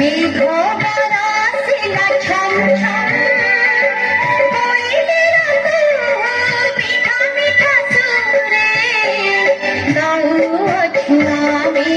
মেঘ বরষিলা ছম ছম, কোয়েলের কুহু মিঠা মিঠা সুরে, গাও ছুয়াবে